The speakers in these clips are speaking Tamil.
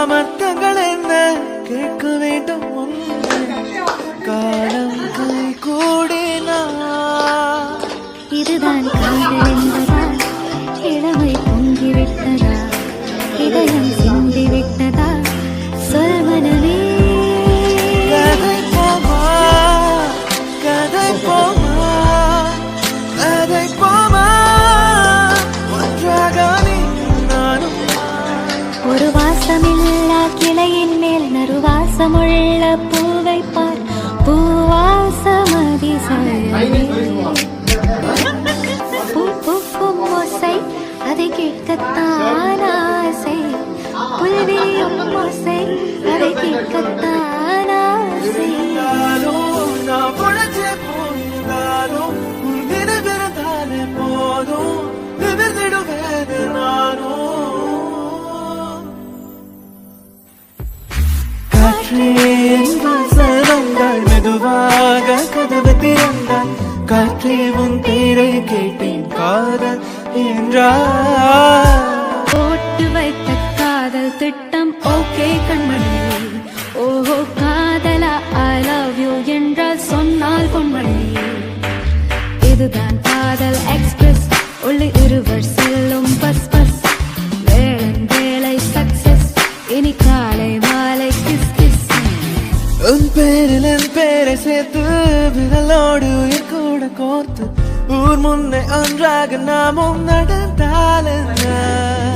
எல்லாம் அர்த்தங்கள் என்ன கேட்க வேண்டும் காலம் கை கூடினா இதுதான் காதல் என்பதா இளமை பொங்கிவிட்டதா இதயம் சிந்திவிட்டதா சொல் மனமே கதை போமா கதை போமா கதை போமா ஒன்றாக நானும் ஒரு வாசமில்லா கிளையின் மேல் நறுவாசமுள்ள பூவை பார் பூவாசம் அதிசயமே பூ பூக்கும் ஓசை அதை கேட்கத்தான் ஆசை புல்வியும் ஓசை அதை கேட்கத்தான் ஆசை நான் பொழைச்சே போனாலும் உன் நினைவிருந்தாலே போதும் நிமிர்ந்திடுவேது நானும் காற்றே வசனங்கள் மெதுவாக கதவு திறந்தால் காற்றே உன் பேரை கேட்டேன் காதல் என்றார் போட்டு வைத்த காதல் திட்டம் ஓகே கண்மணி ஓஹோ காதலா ஐ லவ் யூ என்றால் சொன்னால் பொன்மணி இதுதான் காதல் எக்ஸ்பிரஸ் உள்ளே இருவர் செல்லும் பஸ் பஸ் வேளன் வேலை சக்சஸ் இனி காலை மாலை கிஸ் கிஸ் உன் பேரில் என் பேரை சேர்த்து விரலோடு உயிர் கூட கோர்த்து ஊர் முன்னே ஒன்றாக நாமும் நடந்தால்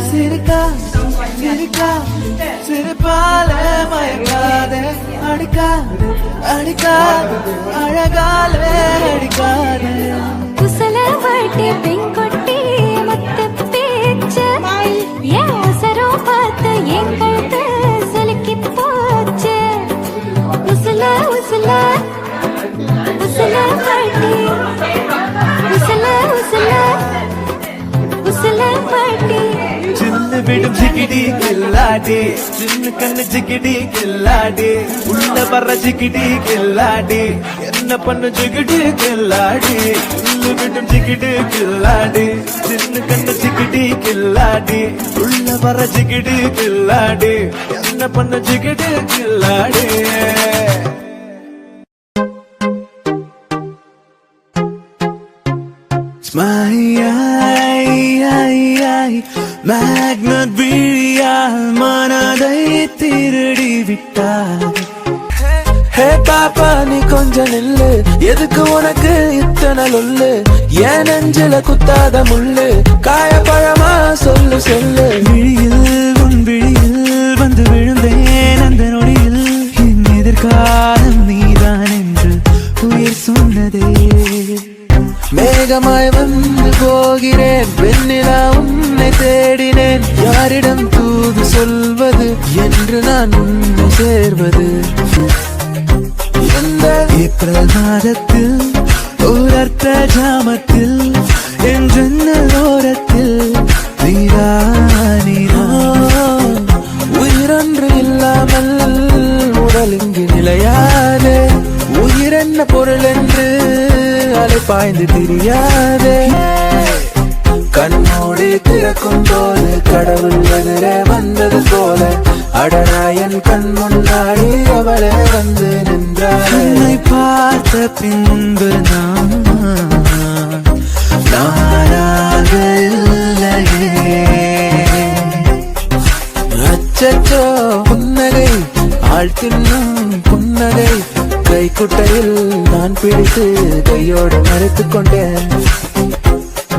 சிரிக்கா சிரிக்கா சிரிப்பாலே மயக்காதே அடிக்காது அடிக்காது அழகாலே அடிக்காதே குசல வாட்டி பெண்கொட்டி மொத்த பேச்சு ஏன் அவசரம் பார்த்து என் கழுத்து சுலுக்கி போச்சு உசல உசல உசல வாட்டி உசல உசல உசல வாட்டி சின்ன விடும் ஜிகிடி கில்லாடி சின்ன கண்ணு ஜிகிடி கில்லாடி உள்ள வர்ற ஜிகிடி கில்லாடி என்ன பண்ண ஜிகிடி கில்லாடி உள்ள விடும் ஜிகிடி கில்லாடி சின்ன கண்ணு ஜிகிடி கில்லாடி உள்ள வர்ற ஜிகிடி கில்லாடி என்ன பண்ண ஜிகிடி கில்லாடி மேக்னட் விழியால் மனதை திருடி விட்டார் ஹே பாப்பா நீ கொஞ்சம் நில்லு எதுக்கு உனக்கு இத்தனை லொல்லு ஏன் நெஞ்சில குத்தாத முள்ளு காயப்பழமா சொல்லு சொல்லு விழியில் உன் விழியில் வந்து விழுந்தேன் அந்த நொடியில் என் எதிர்காலம் நீதான் என்று உயிர் சொன்னதே மேகமாய் வந்து போகிறேன் வெண்ணிலா உன்னை தேடினேன் யாரிடம் தூது சொல்வது என்று நான் உன்னை சேர்வது இந்த ஏப்ரல் மாதத்தில் ஒரு அர்த்த ஜாமத்தில் என் ஜன்னல் ஓரத்தில் நீரா நீரா உயிரொன்று இல்லாமல் உடல் இங்கு நிலையாதே உயிர் என்ன பொருள் என்று அலை பாய்ந்து தெரியாதே கண்ணோடு திறக்கும் போது கடவுள் எதிரே வந்தது போல அடராயன் கண் முன்னாடி அவளை வந்து நின்றாய் பார்த்த பின்பு நானாக இல்லையே அச்சச்சோ புன்னகை ஆள் தின்னும் புன்னகை கைக்குட்டையில் நான் பிடித்து கையோடு மறைத்துக் கொண்டேன்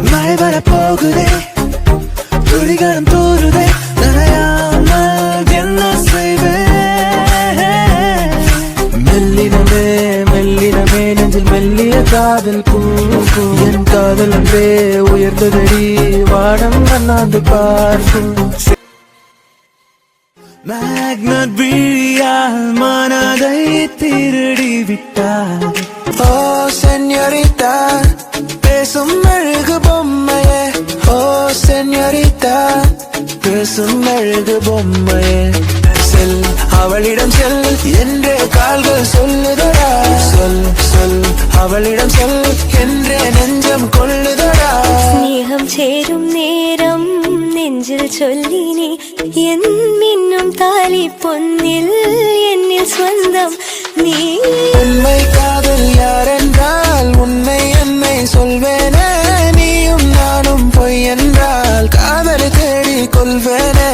மழை வரப்போகுதே துளிகளும் தூருதே நனையாமல் என்ன செய்வேன் மெல்லினமே மெல்லினமே நெஞ்சில் மெல்லிய காதல் பூ என் காதல் ஒன்றே உயர்ந்ததடி வானம் அண்ணாந்து பார்க்கும் மேக்னட் விழியால் மனதை திருடி விட்டார் ஓ சென்யோரிட்டா பேசும் அழகு பொம்மையே ஓ சென்யோரிட்டா பேசும் அழகு பொம்மையே செல் அவளிடம் செல் என்றே கால்கள் சொல்லுதடா சொல் சொல் அவளிடம் சொல் என்றே நெஞ்சம் கொள்ளுதடா ஸ்நேகம் சேரும் நேரம் நெஞ்சில் சொல்லினே என் மின்னும் தாலி பொன்னில் என்னில் சொந்தம் நீ. உண்மை காதல் யாரென்றால் உன்னை என்னை சொல்வேனே. நீயும் நானும் பொய் என்றால் காதல் தேடி கொள்வேனே.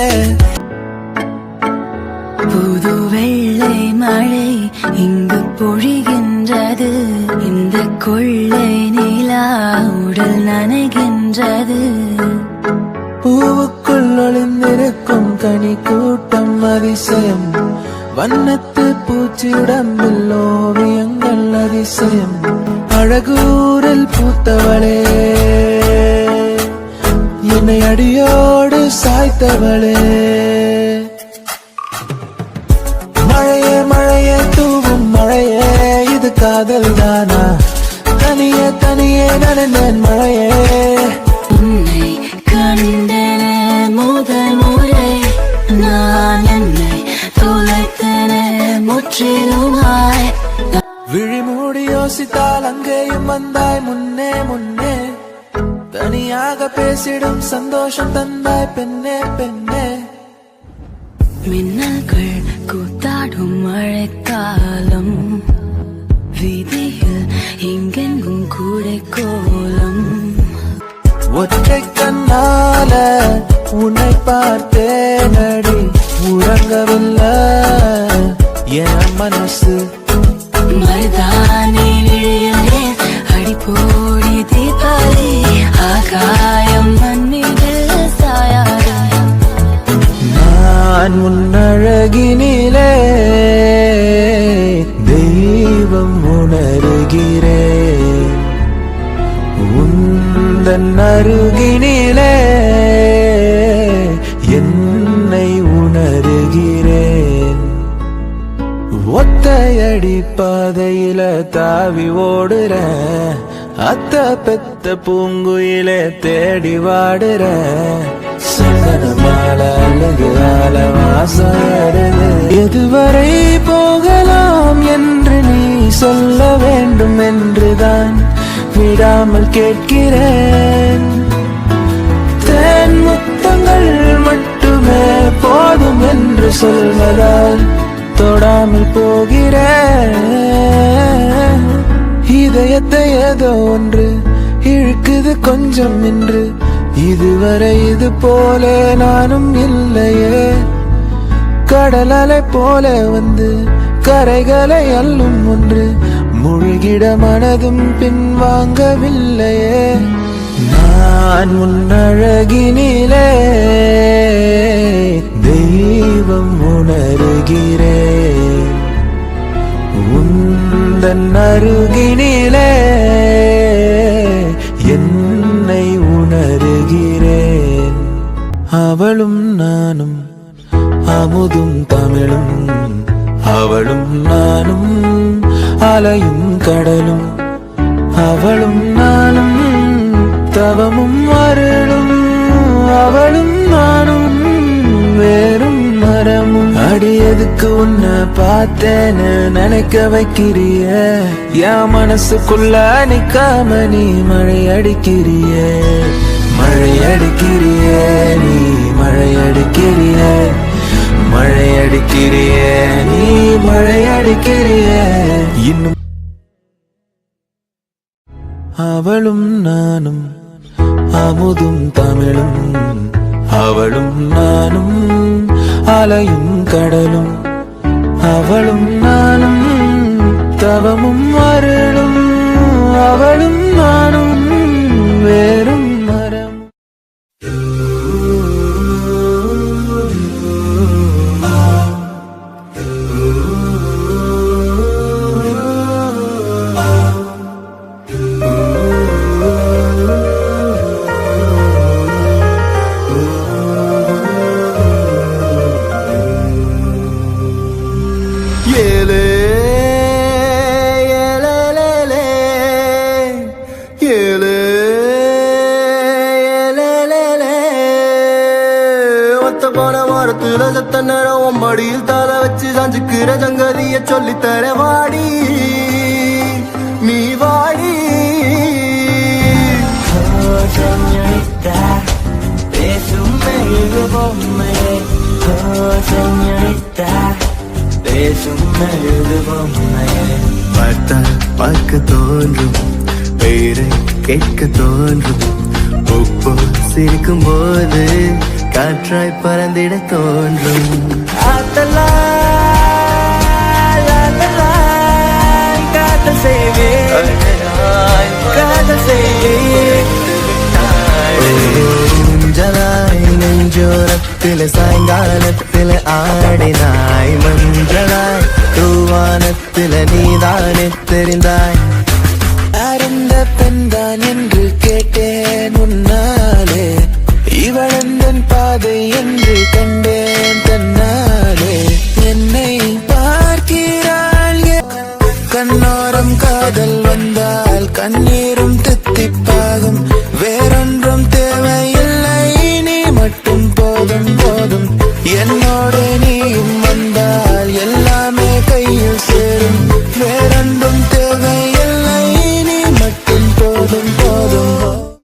புது வெள்ளை மழை இங்கு பொழிகின்றது. இந்த கொள்ளை நிலா உடல் நனைகின்றது. பூவுக்குள் ஒளிந்திருக்கும் கனி கூட்டம் அதிசயம். வண்ணத்து பூச்சி உடம்பில் ஓவியங்கள் அதிசயம். அழகூரில் பூத்தவளே என்னை அடியோடு சாய்த்தவளே. மழையே மழையே தூவும் மழையே இது காதல் தானா? தனியே தனியே நடந்தேன் மழையே. உன்னை கண்டன முதல் முறை நான் என்னை தொலைத்தன முற்றிலுமாய். விழிமூடி யோசித்தால் அங்கேயும் வந்தாய் முன்னே முன்னே. தனியாக பேசிடும் சந்தோஷம் தந்தாய் பெண்ணே பெண்ணே. மின்னல்கள் கூத்தாடும் மழைக்காலம். வீதியில் எங்கெங்கும் கூடை கோலம். ஒற்றை கண்ணால உன்னை பார்த்தேனடி. உறங்கவில்லை என் மனசு. மருதானி விழியிலே அடிப்போடி தீபாவளி. ஆகாயம் மண்ணில் சாயாத நான் உன்னழகினிலே தெய்வம் உணர்கிறேன். உந்தன் அருகினிலே என்னை உணர்கிறேன். ஒத்தையடி பாதையில தாவி ஓடுறேன். அத்த பெத்த பூங்குயில தேடி வாடுறேன். சந்தன மாலை அல்லது ஆலவாசம். எதுவரை போகலாம் என்று நீ சொல்ல வேண்டும் என்றுதான் விடாமல் கேட்கிறேன். தேன் முத்தங்கள் மட்டுமே போதும் என்று சொல்வதால் தொடாமல் போகிறேன். இதயத்தை ஏதோ ஒன்று இழுக்குது கொஞ்சம் என்று. இதுவரை இது போல நானும் இல்லையே. கடல் அலை போல வந்து கரைகளை அள்ளும் ஒன்று. முழுகிட மனதும் பின்வாங்கவில்லையே. நான் உன்னழகினிலே தெய்வம் உணர்கிறேன். உந்தன் அருகினிலே என்னை உணர்கிறேன். அவளும் நானும் அமுதும் தமிழும். அவளும் நானும் அலையும் கடலும். அவளும் நானும் தவமும் அருளும். அவளும் நானும் வேறும் மரமும். அடியதுக்கு உன்னை பார்த்தேன்னு நினைக்க வைக்கிறிய. என் மனசுக்குள்ள நிக்காம நீ மழை அடிக்கிறிய. மழை அடிக்கிறிய நீ மழை அடிக்கிறிய. மழை அடிக்கிறிய நீ மழை அடிக்கிறிய. இன்னும் அவளும் நானும் அமுதும் தமிழும். அவளும் நானும் அலையும் கடலும். அவளும் நானும் தவமும் அருளும். அவளும் நானும் வேறும் மரம். சத்த நேரம் மடியில் தலை வச்சு சாஞ்சுக்கிற சங்கதிய சொல்லித்தர வாடி நீ வாடி. பேசும் மெழுகு பொம்மை. செஞ்சரித்த பேசும் எழுது பொம்மையே. பார்த்தால் பார்க்க தோன்றும், பெயரை கேட்க தோன்றும். உப்பு சிரிக்கும் போது காற்றாய் பறந்திட தோன்றும். ஆத்தலா காதல் செய்வேன், காதல் செய்வேன். ஊஞ்சலாய் நெஞ்சோரத்தில சாயங்காலத்தில ஆடினாய். மஞ்சளாய் தூவானத்தில நீதானே தெரிந்தாய். அருந்த பெண்தான் என்று கேட்டேன் உன்னாலே, இவளந்தன் பாதை என்று